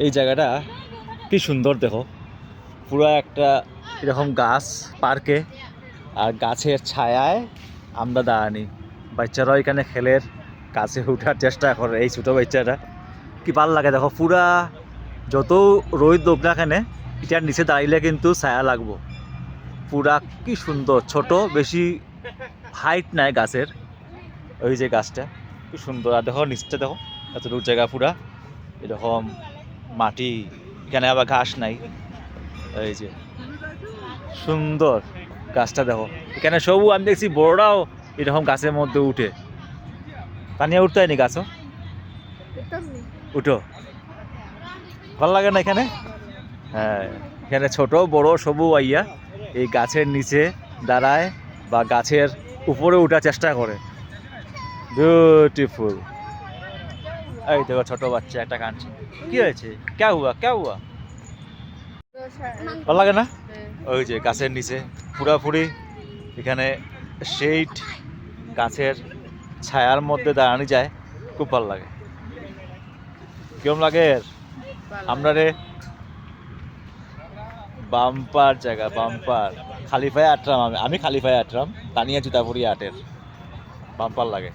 এই জায়গাটা কি সুন্দর দেখো, পুরো একটা এরকম গাছ পার্কে, আর গাছের ছায়ায় আমরা দাঁড়ানি, বাচ্চারাও এখানে খেলের কাছে উঠার চেষ্টা করে। এই ছোটো বাচ্চাটা কি ভাল লাগে দেখো, পুরা যত রোদ দোক না এখানে এটার নিচে দাঁড়াইলে কিন্তু ছায়া লাগবো। পুরা কি সুন্দর, ছোট, বেশি হাইট নাই গাছের। ওই যে গাছটা কি সুন্দর, আর দেখো নিচটা দেখো এতটুকু জায়গা পুরা এরকম মাটি, এখানে আবার ঘাস নাই। এই যে সুন্দর গাছটা দেখো, এখানে সবু আমি দেখছি বড়রাও এরকম গাছের মধ্যে উঠে। তানিয়া উঠতে হয়নি গাছও, উঠো, ভালো লাগে না এখানে? হ্যাঁ, এখানে ছোট বড় সবু আইয়া এই গাছের নিচে দাঁড়ায় বা গাছের উপরে উঠার চেষ্টা করে। বিউটিফুল। এই দেখো ছোট বাচ্চা একটা কাঁদছে, কি হয়েছে, ক্যা হুয়া ক্যা হুয়া, ভালো লাগে না? ওই যে গাছের নিচে পুরাপুরি এখানে শেড, গাছের ছায়ার মধ্যে দাঁড়ানো যায়, খুব ভালো লাগে। কেমন লাগে আমরা রে? বাম্পার জায়গা, বাম্পার। খালি পায়ে আটরাম, আমি খালি পায়ে আটরাম, তানিয়া জুতা পরিয়ে আটের, বাম্পার লাগে।